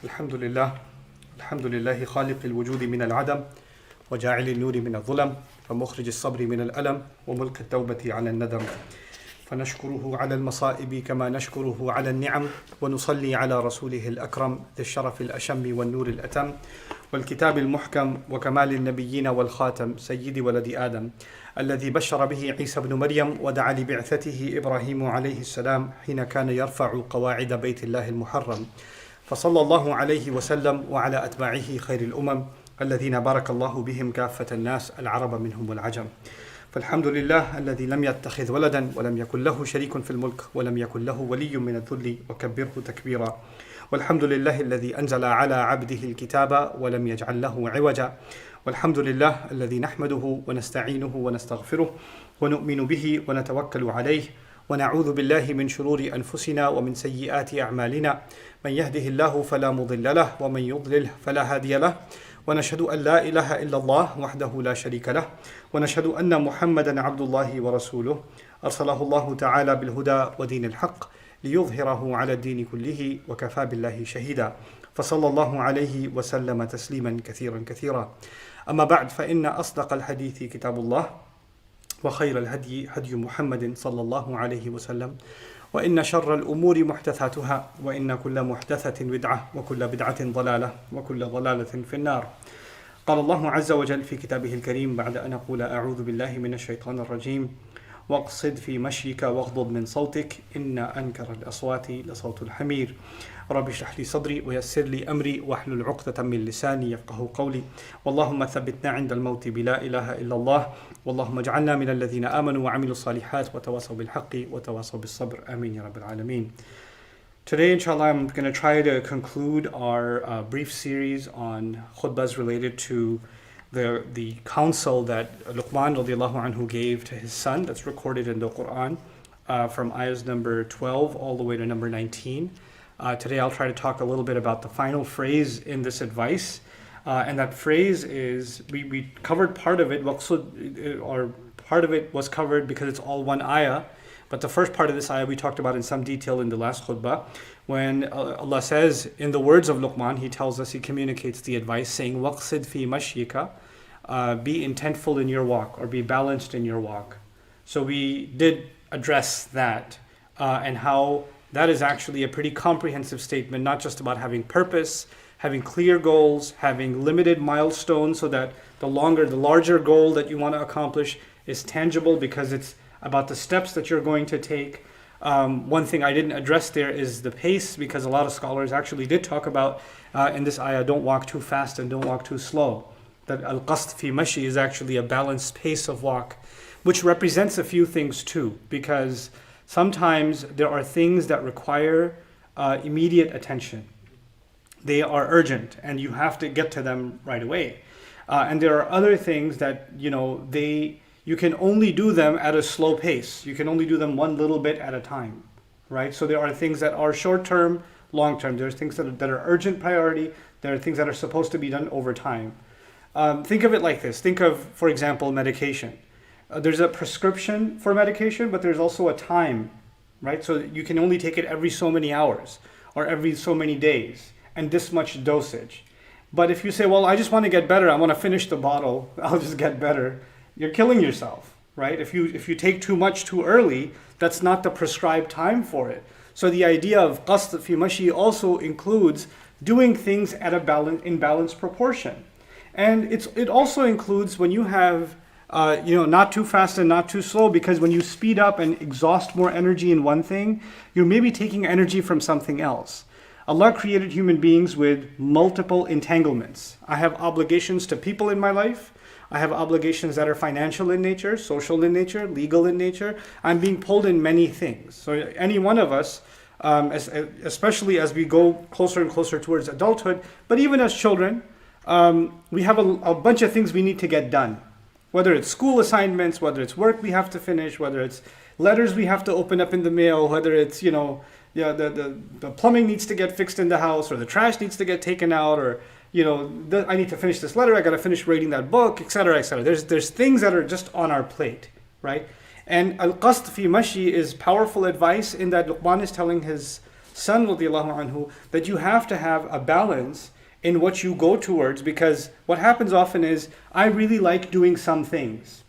الحمد لله الحمد لله خالق الوجود من العدم وجاعل النور من الظلم ومخرج الصبر من الألم وملك التوبة على الندم فنشكره على المصائب كما نشكره على النعم ونصلي على رسوله الأكرم ذي الشرف الأشم والنور الأتم والكتاب المحكم وكمال النبيين والخاتم سيد ولد آدم الذي بشر به عيسى بن مريم ودعا لبعثته إبراهيم عليه السلام حين كان يرفع قواعد بيت الله المحرم فصلى الله عليه وسلم وعلى أتباعه خير الأمم الذين بارك الله بهم كافة الناس العرب منهم والعجم فالحمد لله الذي لم يتخذ ولدا ولم يكن له شريك في الملك ولم يكن له ولي من الذل وكبره تكبيرا والحمد لله الذي أنزل على عبده الكتاب ولم يجعل له عوجا والحمد لله الذي نحمده ونستعينه ونستغفره ونؤمن به ونتوكل عليه ونعوذ بالله من شرور أنفسنا ومن سيئات أعمالنا من يهده الله فلا مضل له ومن يضلل فلا هادي له ونشهد أن لا إله إلا الله وحده لا شريك له ونشهد أن محمدا عبد الله ورسوله أرسله الله تعالى بالهدى ودين الحق ليظهره على الدين كله وكفى بالله شهيدا فصلى الله عليه وسلم تسليما كثيرا كثيرا أما بعد فإن أصدق الحديث كتاب الله وخير الهدي هدي محمد صلى الله عليه وسلم وإن شر الأمور محدثاتها وإن كل محدثة بدعة وكل بدعة ضلالة وكل ضلالة في النار قال الله عز وجل في كتابه الكريم بعد أن أقول أعوذ بالله من الشيطان الرجيم واقصد في مشيك واغضض من صوتك إن أنكر الأصوات لصوت الحمير رب اشرح لي صدري ويسر لي أمري واحلل عقدة من لساني يفقه قولي واللهم ثبتنا عند الموت بلا إله إلا الله واللهم اجعلنا من الذين آمنوا وعملوا الصالحات وتواصوا بالحق وتواصوا بالصبر آمين يا رب العالمين. Today, inshallah, I'm going to try to conclude our brief series on khutbahs related to the counsel that Luqman radiallahu anhu gave to his son. That's recorded in the Quran from ayahs number 12 all the way to number 19. Today I'll try to talk a little bit about the final phrase in this advice. And that phrase is, we covered part of it, or part of it was covered because it's all one ayah. But the first part of this ayah we talked about in some detail in the last khutbah. When Allah says, in the words of Luqman, He tells us, He communicates the advice saying, وَقْصِدْ فِي مَشْيِكَ be intentful in your walk, or be balanced in your walk. So we did address that and how that is actually a pretty comprehensive statement, not just about having purpose, having clear goals, having limited milestones so that the larger goal that you want to accomplish is tangible because it's about the steps that you're going to take. One thing I didn't address there is the pace, because a lot of scholars actually did talk about in this ayah, don't walk too fast and don't walk too slow. That al-qasd fi mashi is actually a balanced pace of walk, which represents a few things too, because sometimes there are things that require immediate attention. They are urgent and you have to get to them right away. And there are other things that, you can only do them at a slow pace. You can only do them one little bit at a time, right? So there are things that are short-term, long-term. There's things that are urgent priority. There are things that are supposed to be done over time. Think of it like this. Think of, for example, medication. There's a prescription for medication, but there's also a time, right? So you can only take it every so many hours or every so many days and this much dosage. But if you say, well, I just want to get better, I want to finish the bottle, I'll just get better, you're killing yourself, right? If you take too much too early, that's not the prescribed time for it. So the idea of qasd fi mashi also includes doing things at in balanced proportion. And it also includes when you have not too fast and not too slow, because when you speed up and exhaust more energy in one thing, you're maybe taking energy from something else. Allah created human beings with multiple entanglements. I have obligations to people in my life. I have obligations that are financial in nature, social in nature, legal in nature. I'm being pulled in many things. So any one of us, especially as we go closer and closer towards adulthood, but even as children, we have a bunch of things we need to get done. Whether it's school assignments, whether it's work we have to finish, whether it's letters we have to open up in the mail, whether it's, the plumbing needs to get fixed in the house, or the trash needs to get taken out, or, I need to finish this letter, I got to finish reading that book, etc., etc. There's things that are just on our plate, right? And al-qasd fi mashi is powerful advice in that Luqman is telling his son radiallahu anhu, that you have to have a balance in what you go towards, because what happens often is, I really like doing some things.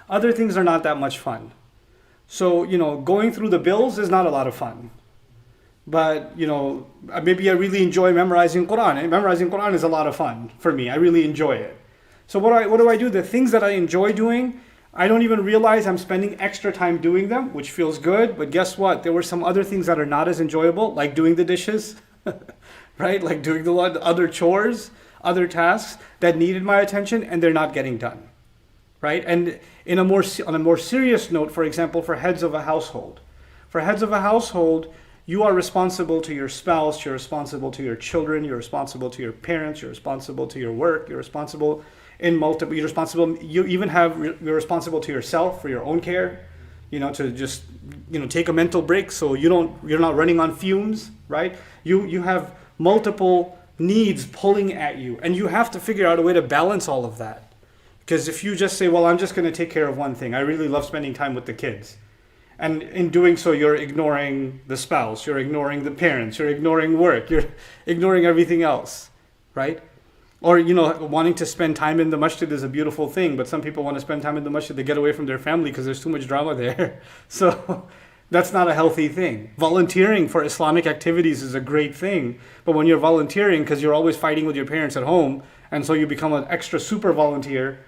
Other things are not that much fun. So, going through the bills is not a lot of fun. But, maybe I really enjoy memorizing Quran. And memorizing Quran is a lot of fun for me. I really enjoy it. So what do I do? The things that I enjoy doing, I don't even realize I'm spending extra time doing them, which feels good. But guess what? There were some other things that are not as enjoyable, like doing the dishes, right? Like doing the other chores, other tasks that needed my attention, and they're not getting done, right? And on a more serious note, for example, for heads of a household. For heads of a household, you are responsible to your spouse, you're responsible to your children, you're responsible to your parents, you're responsible to your work, you're responsible you're responsible to yourself for your own care, to just, take a mental break so you're not running on fumes, right? You have multiple needs pulling at you, and you have to figure out a way to balance all of that. Because if you just say, well, I'm just going to take care of one thing, I really love spending time with the kids. And in doing so, you're ignoring the spouse, you're ignoring the parents, you're ignoring work, you're ignoring everything else, right? Or, wanting to spend time in the masjid is a beautiful thing, but some people want to spend time in the masjid to get away from their family because there's too much drama there. So that's not a healthy thing. Volunteering for Islamic activities is a great thing, but when you're volunteering because you're always fighting with your parents at home, and so you become an extra super volunteer,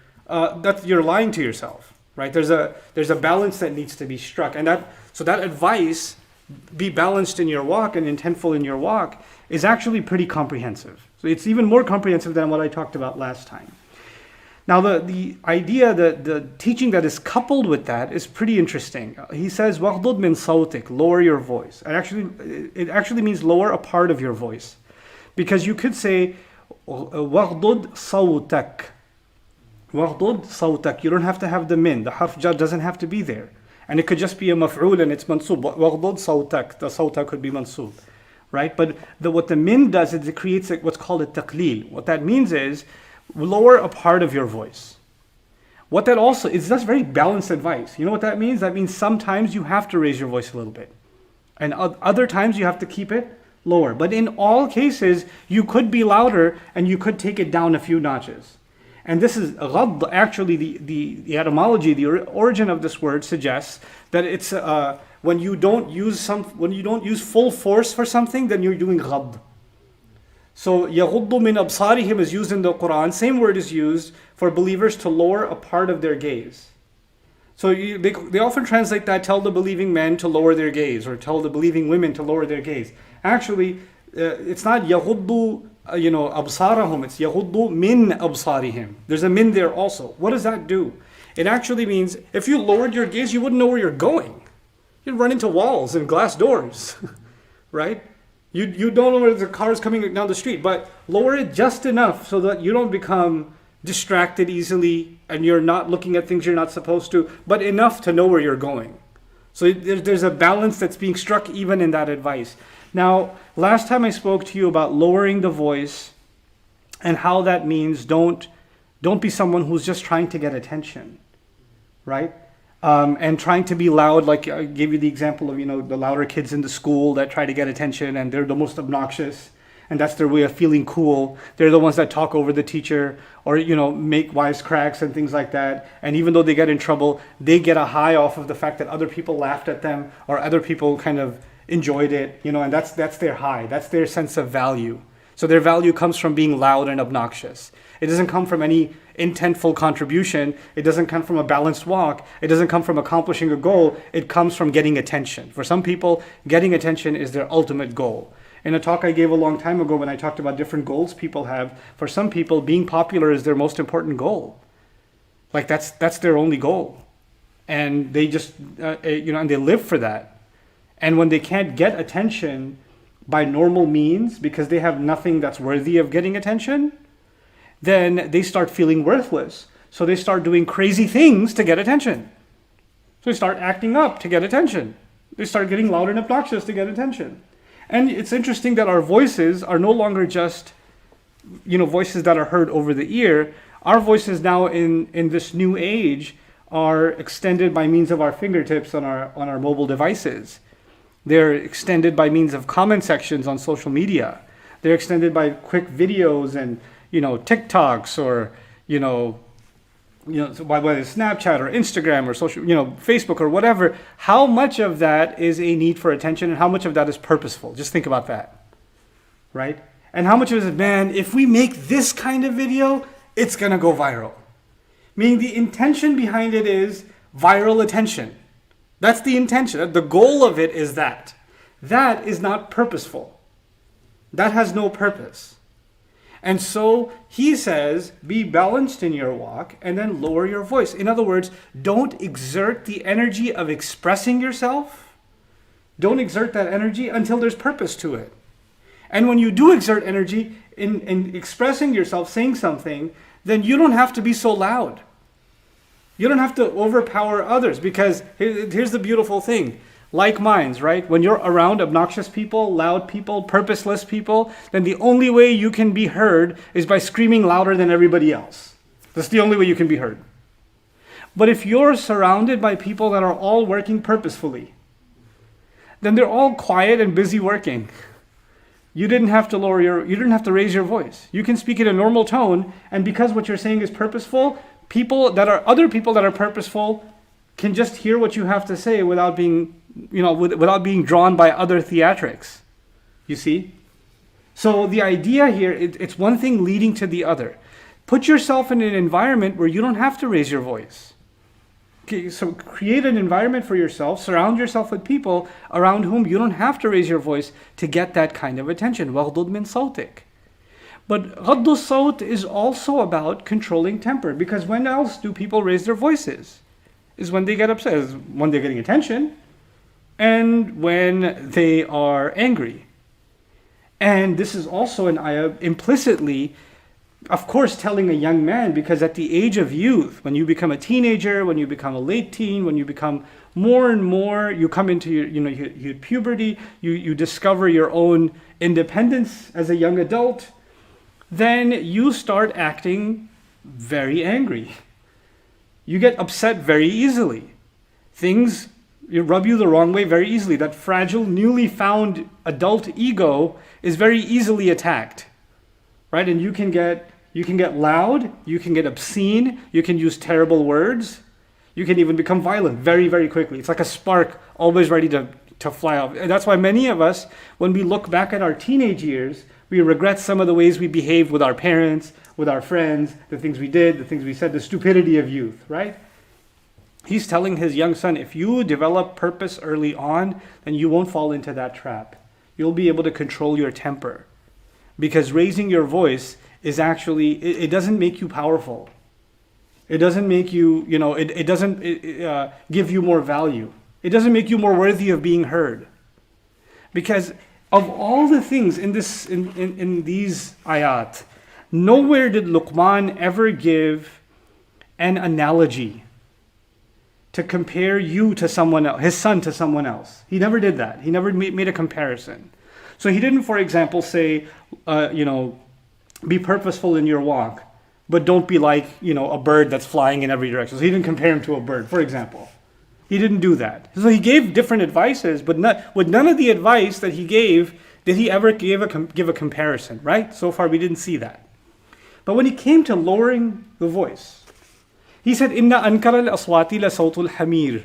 you're lying to yourself. Right? There's a balance that needs to be struck. And that advice, be balanced in your walk and intentful in your walk, is actually pretty comprehensive. So it's even more comprehensive than what I talked about last time. Now the idea, the teaching that is coupled with that is pretty interesting. He says, وَغْضُضْ مِنْ صَوْتِكَ, lower your voice. And it actually means lower a part of your voice. Because you could say, وَغْضُضْ صَوْتَكَ. وَغْضُضْ صَوْتَكَ. You don't have to have the min. The harf jar doesn't have to be there. And it could just be a maf'ul and it's mansub. وَغْضُضْ صَوْتَكَ. The sawta could be mansub. Right? But what the min does is it creates what's called a taqleel. What that means is lower a part of your voice. What that also is, that's very balanced advice. You know what that means? That means sometimes you have to raise your voice a little bit. And other times you have to keep it lower. But in all cases, you could be louder and you could take it down a few notches. And this is ghadd, actually the etymology, the origin of this word suggests that it's when you don't use full force for something, then you're doing ghadd. So yaghuddu min absarihim is used in the Quran. Same word is used for believers to lower a part of their gaze. So they often translate that, tell the believing men to lower their gaze, or tell the believing women to lower their gaze. Actually, it's not yaghuddu absarahum, it's yaghuddu min absarihim. There's a min there also. What does that do? It actually means if you lowered your gaze, you wouldn't know where you're going. You'd run into walls and glass doors, right? You don't know where the car is coming down the street, but lower it just enough so that you don't become distracted easily and you're not looking at things you're not supposed to, but enough to know where you're going. So there's a balance that's being struck even in that advice. Now, last time I spoke to you about lowering the voice and how that means don't be someone who's just trying to get attention, right? And trying to be loud, like I gave you the example of, the louder kids in the school that try to get attention and they're the most obnoxious and that's their way of feeling cool. They're the ones that talk over the teacher or, make wisecracks and things like that. And even though they get in trouble, they get a high off of the fact that other people laughed at them or other people kind of enjoyed it, and that's their high. That's their sense of value. So their value comes from being loud and obnoxious. It doesn't come from any intentful contribution. It doesn't come from a balanced walk. It doesn't come from accomplishing a goal. It comes from getting attention. For some people, getting attention is their ultimate goal. In a talk I gave a long time ago when I talked about different goals people have, for some people, being popular is their most important goal. Like that's their only goal. And they just, and they live for that. And when they can't get attention by normal means because they have nothing that's worthy of getting attention, then they start feeling worthless. So they start doing crazy things to get attention. So they start acting up to get attention. They start getting loud and obnoxious to get attention. And it's interesting that our voices are no longer just, voices that are heard over the ear. Our voices now in this new age are extended by means of our fingertips on our mobile devices. They're extended by means of comment sections on social media. They're extended by quick videos and, TikToks or, whether it's Snapchat or Instagram or social, Facebook or whatever. How much of that is a need for attention and how much of that is purposeful? Just think about that, right? And how much of it is, man, if we make this kind of video, it's going to go viral. Meaning the intention behind it is viral attention. That's the intention. The goal of it is that. That is not purposeful. That has no purpose. And so he says, be balanced in your walk and then lower your voice. In other words, don't exert the energy of expressing yourself. Don't exert that energy until there's purpose to it. And when you do exert energy in expressing yourself, saying something, then you don't have to be so loud. You don't have to overpower others, because here's the beautiful thing. Like minds, right? When you're around obnoxious people, loud people, purposeless people, then the only way you can be heard is by screaming louder than everybody else. That's the only way you can be heard. But if you're surrounded by people that are all working purposefully, then they're all quiet and busy working. You didn't have to raise your voice. You can speak in a normal tone, and because what you're saying is purposeful, other people that are purposeful can just hear what you have to say without being drawn by other theatrics. You see? So the idea here, it's one thing leading to the other. Put yourself in an environment where you don't have to raise your voice. Okay, so create an environment for yourself, surround yourself with people around whom you don't have to raise your voice to get that kind of attention. وَغْضُضْ مِنْ صَوْتِكَ. But غَضُّ الصَّوْتِ is also about controlling temper, because when else do people raise their voices? Is when they get upset, is when they're getting attention, and when they are angry. And this is also an ayah implicitly, of course, telling a young man, because at the age of youth, when you become a teenager, when you become a late teen, when you become more and more, you come into your puberty, you discover your own independence as a young adult, then you start acting very angry. You get upset very easily. Things rub you the wrong way very easily. That fragile, newly found adult ego is very easily attacked, right? And you can get loud, you can get obscene, you can use terrible words, you can even become violent very, very quickly. It's like a spark always ready to fly off. And that's why many of us, when we look back at our teenage years, we regret some of the ways we behaved with our parents, with our friends, the things we did, the things we said, the stupidity of youth, right? He's telling his young son, if you develop purpose early on, then you won't fall into that trap. You'll be able to control your temper. Because raising your voice is actually, it doesn't make you powerful. It doesn't make you, it doesn't give you more value. It doesn't make you more worthy of being heard. Because of all the things in these ayat, nowhere did Luqman ever give an analogy to compare you to someone else, his son to someone else. He never did that. He never made a comparison. So he didn't, for example, say, be purposeful in your walk, but don't be like, a bird that's flying in every direction. So he didn't compare him to a bird, for example. He didn't do that. So he gave different advices, but with none of the advice that he gave did he ever give a comparison, right? So far we didn't see that. But when he came to lowering the voice, he said, Inna ankara al-aswati la sawtul hamir.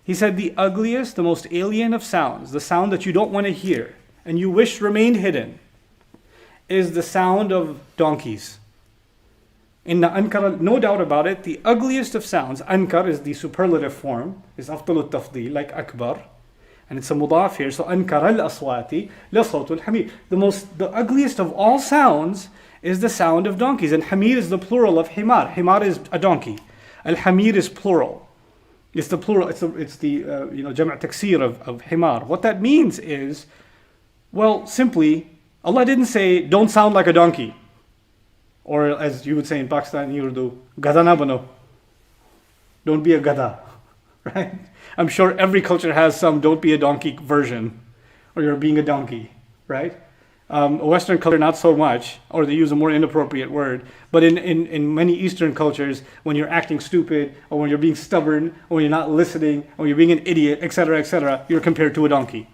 He said, the ugliest, the most alien of sounds, the sound that you don't want to hear and you wish remained hidden, is the sound of donkeys. Inna ankara, no doubt about it, the ugliest of sounds, ankar is the superlative form, is afdalut tafdeel, like akbar, and it's a mudaf here, so ankara al-aswati la sawtul hamir. The ugliest of all sounds is the sound of donkeys, and hamir is the plural of himar. Himar is a donkey. Al-hamir is plural. It's the plural, it's the jama' taksir of himar. What that means is, well, simply, Allah didn't say, don't sound like a donkey. Or as you would say in Pakistani Urdu, gada na bano. Don't be a gada, right? I'm sure every culture has some don't be a donkey version, or you're being a donkey, right? Western culture, not so much, or they use a more inappropriate word. But in many Eastern cultures, when you're acting stupid, or when you're being stubborn, or when you're not listening, or you're being an idiot, etc., you're compared to a donkey.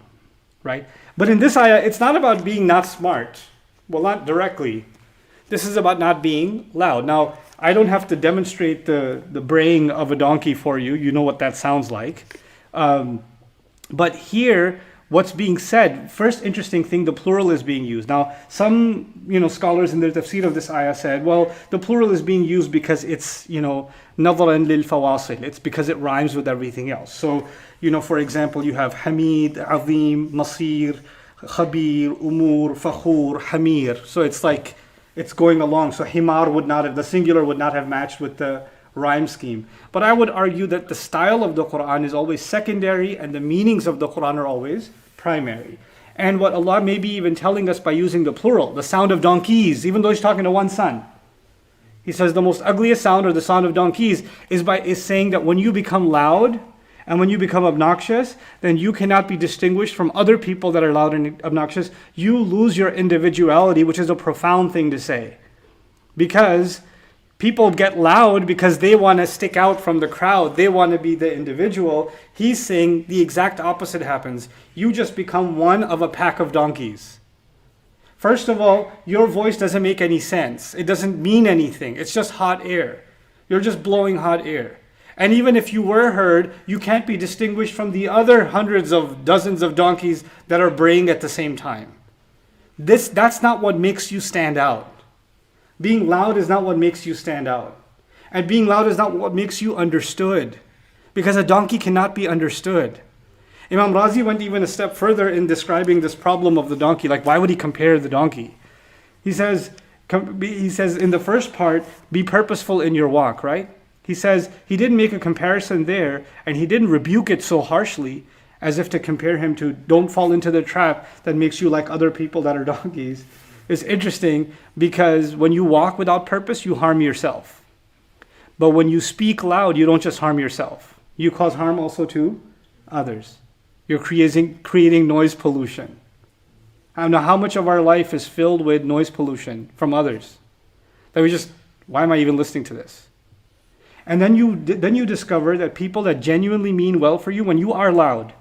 right? But in this ayah, it's not about being not smart. Well, not directly. This is about not being loud. Now, I don't have to demonstrate the braying of a donkey for you. You know what that sounds like. But here, what's being said, first interesting thing, the plural is being used. Now, some scholars in the tafsir of this ayah said, well, the plural is being used because it's, nadran lil fawasil. It's because it rhymes with everything else. So, for example, you have Hamid, Azim, Masir, Khabir, Umur, Fakhur, Hamir. So it's like, it's going along. So Himar would not have, the singular would not have matched with the rhyme scheme. But I would argue that the style of the Quran is always secondary and the meanings of the Quran are always primary. And what Allah may be even telling us by using the plural, the sound of donkeys, even though He's talking to one son. He says the most ugliest sound, or the sound of donkeys, is saying that when you become loud and when you become obnoxious, then you cannot be distinguished from other people that are loud and obnoxious. You lose your individuality, which is a profound thing to say. Because people get loud because they want to stick out from the crowd. They want to be the individual. He's saying the exact opposite happens. You just become one of a pack of donkeys. First of all, your voice doesn't make any sense. It doesn't mean anything. It's just hot air. You're just blowing hot air. And even if you were heard, you can't be distinguished from the other hundreds of dozens of donkeys that are braying at the same time. That's not what makes you stand out. Being loud is not what makes you stand out. And being loud is not what makes you understood. Because a donkey cannot be understood. Imam Razi went even a step further in describing this problem of the donkey. Like, why would he compare the donkey? He says in the first part, be purposeful in your walk, right? He says he didn't make a comparison there, and he didn't rebuke it so harshly as if to compare him to don't fall into the trap that makes you like other people that are donkeys. It's interesting because when you walk without purpose, you harm yourself. But when you speak loud, you don't just harm yourself. You cause harm also to others. You're creating noise pollution. I know how much of our life is filled with noise pollution from others. That why am I even listening to this? And then you discover that people that genuinely mean well for you, when you are loud,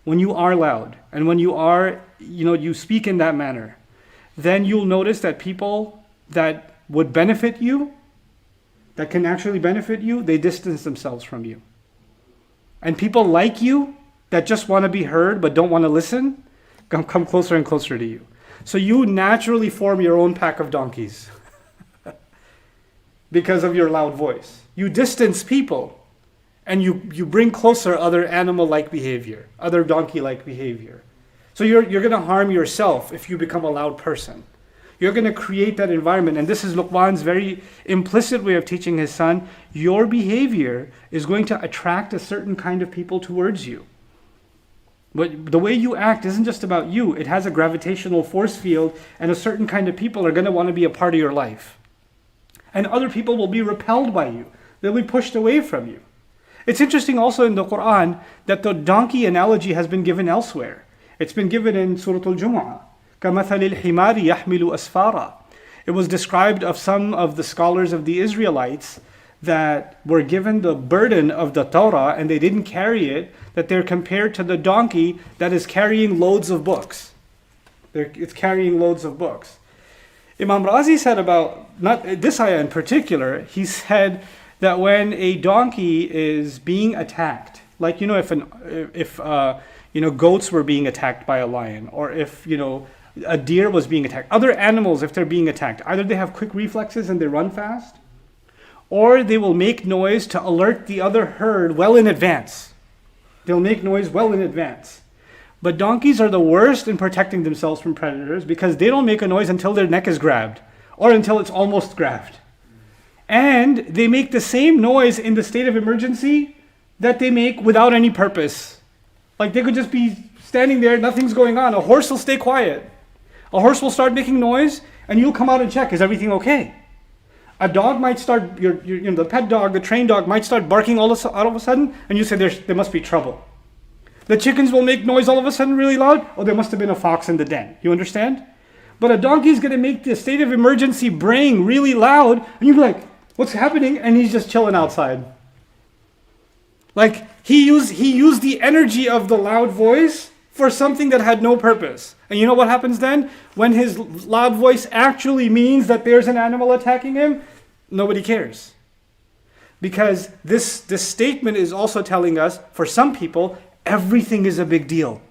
and when you are, you speak in that manner, then you'll notice that people that would benefit you, that can actually benefit you, they distance themselves from you. And people like you, that just want to be heard but don't want to listen, come closer and closer to you. So you naturally form your own pack of donkeys because of your loud voice. You distance people and you bring closer other animal-like behavior, other donkey-like behavior. So you're going to harm yourself if you become a loud person. You're going to create that environment. And this is Luqman's very implicit way of teaching his son. Your behavior is going to attract a certain kind of people towards you. But the way you act isn't just about you. It has a gravitational force field, and a certain kind of people are going to want to be a part of your life. And other people will be repelled by you. They'll be pushed away from you. It's interesting also in the Quran that the donkey analogy has been given elsewhere. It's been given in Surah Al-Jumu'ah. كَمَثَلِ الْحِمَارِ يَحْمِلُ أَسْفَارًا. It was described of some of the scholars of the Israelites that were given the burden of the Torah and they didn't carry it, that they're compared to the donkey that is carrying loads of books. It's carrying loads of books. Imam Razi said about, not this ayah in particular, he said that when a donkey is being attacked, like, if goats were being attacked by a lion, or if, a deer was being attacked, other animals, if they're being attacked, either they have quick reflexes and they run fast, or they will make noise to alert the other herd well in advance. They'll make noise well in advance. But donkeys are the worst in protecting themselves from predators because they don't make a noise until their neck is grabbed or until it's almost grabbed. And they make the same noise in the state of emergency that they make without any purpose. Like they could just be standing there, nothing's going on. A horse will stay quiet. A horse will start making noise and you'll come out and check, is everything okay? A dog might start, the pet dog, the trained dog might start barking all of a sudden, and you say there must be trouble. The chickens will make noise all of a sudden really loud. Oh, there must have been a fox in the den. You understand? But a donkey is going to make the state of emergency braying really loud, and you're like, what's happening? And he's just chilling outside. Like he used the energy of the loud voice for something that had no purpose. And you know what happens then? When his loud voice actually means that there's an animal attacking him, nobody cares. Because this statement is also telling us, for some people, everything is a big deal.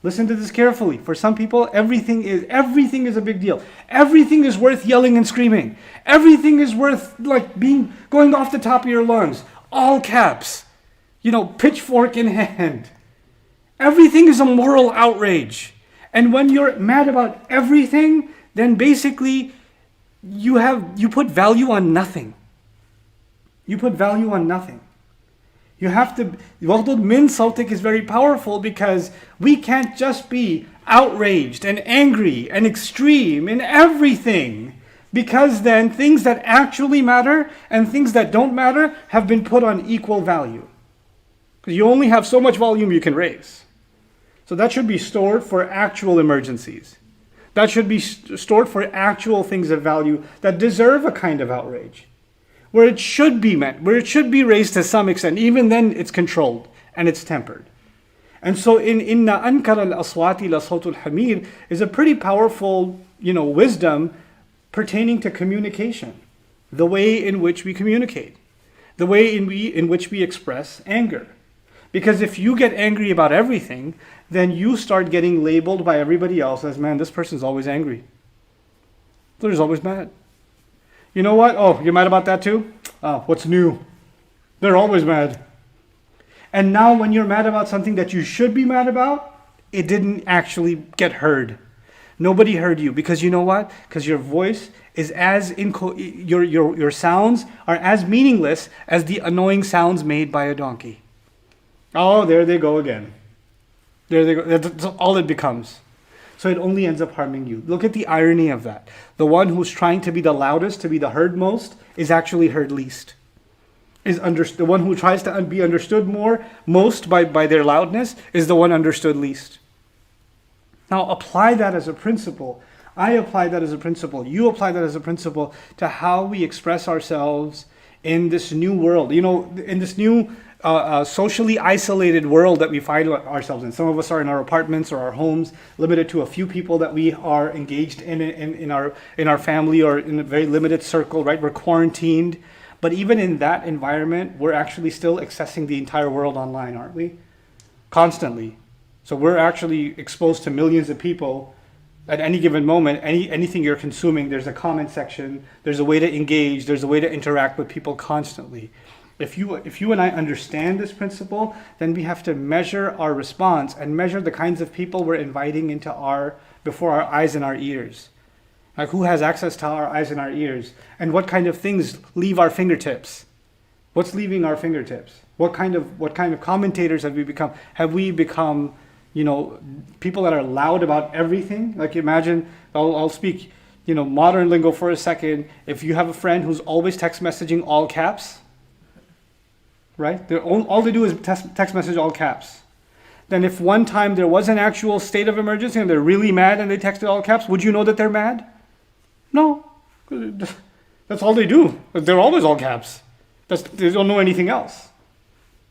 Listen to this carefully. For some people, everything is a big deal. Everything is worth yelling and screaming. Everything is worth going off the top of your lungs. All caps. Pitchfork in hand. Everything is a moral outrage. And when you're mad about everything, then basically you put value on nothing. You put value on nothing. You have to, Waghdud min Sawtik is very powerful because we can't just be outraged and angry and extreme in everything, because then things that actually matter and things that don't matter have been put on equal value. Because you only have so much volume you can raise. So that should be stored for actual emergencies. That should be stored for actual things of value that deserve a kind of outrage. Where it should be met, where it should be raised to some extent. Even then it's controlled and it's tempered. And so inna ankara al-aswati la sawtul hamir is a pretty powerful, wisdom pertaining to communication. The way in which we communicate. The way in which we express anger. Because if you get angry about everything, then you start getting labeled by everybody else as, man, this person's always angry. They're always mad. You know what? Oh, you're mad about that too? Oh, what's new? They're always mad. And now when you're mad about something that you should be mad about, it didn't actually get heard. Nobody heard you. Because you know what? Because your voice is your sounds are as meaningless as the annoying sounds made by a donkey. Oh, there they go again. There they go. That's all it becomes. So it only ends up harming you. Look at the irony of that. The one who's trying to be the loudest, to be the heard most, is actually heard least. The one who tries to be understood most by their loudness, is the one understood least. Now apply that as a principle. I apply that as a principle. You apply that as a principle to how we express ourselves in this new world. In this new socially isolated world that we find ourselves in. Some of us are in our apartments or our homes, limited to a few people that we are engaged in our family, or in a very limited circle, right? We're quarantined. But even in that environment, we're actually still accessing the entire world online, aren't we? Constantly. So we're actually exposed to millions of people at any given moment. Anything you're consuming, there's a comment section, there's a way to engage, there's a way to interact with people constantly. If you and I understand this principle, then we have to measure our response and measure the kinds of people we're inviting before our eyes and our ears. Like, who has access to our eyes and our ears? And what kind of things leave our fingertips? What's leaving our fingertips? What kind of commentators have we become? Have we become, people that are loud about everything? Like, imagine, I'll speak, modern lingo for a second. If you have a friend who's always text messaging all caps, right? All they do is text message all caps. Then if one time there was an actual state of emergency and they're really mad and they texted all caps, would you know that they're mad? No. That's all they do. They're always all caps. They don't know anything else.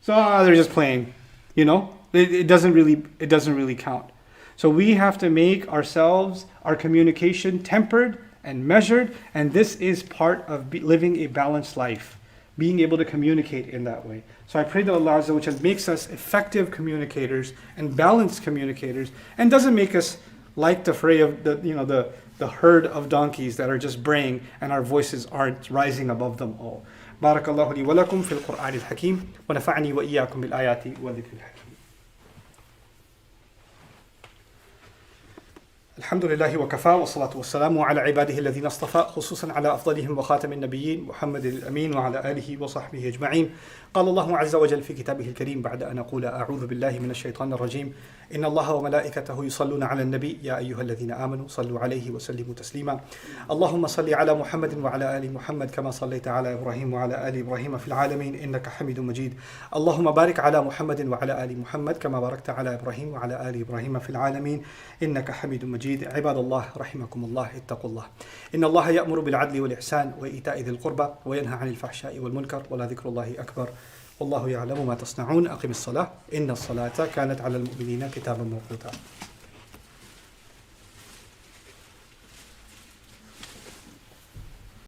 So they're just playing. It doesn't really count. So we have to make our communication tempered and measured, and this is part of living a balanced life. Being able to communicate in that way. So I pray that Allah Azza wa Jal makes us effective communicators and balanced communicators, and doesn't make us like the fray of the herd of donkeys that are just braying and our voices aren't rising above them all. Barakallahu li wa lakum fil Qur'an al-Hakim wa nafa'ani wa iyyakum bil ayati wa dhikr al-Hakim. الحمد لله وكفى والصلاة والسلام على عباده الذين اصطفى خصوصا على أفضلهم وخاتم النبيين محمد الأمين وعلى آله وصحبه أجمعين. قال الله عز وجل في كتابه الكريم بعد أن أقول أعوذ بالله من الشيطان الرجيم إن الله وملائكته يصلون على النبي يا أيها الذين آمنوا صلوا عليه وسلموا تسليما. اللهم صل على محمد وعلى آل محمد كما صليت على إبراهيم وعلى آل إبراهيم في العالمين إنك حميد مجيد. اللهم بارك على محمد وعلى آل محمد كما باركت على إبراهيم وعلى آل إبراهيم في العالمين إنك حميد مجيد. عباد الله رحمكم الله اتقوا الله إن الله يأمر بالعدل والإحسان وإيتاء ذي القربى وينهى عن الفحشاء والمنكر ولذكر الله أكبر والله يعلم ما تصنعون. أقم الصلاة إن الصلاة كانت على المؤمنين كتابا موقوتا.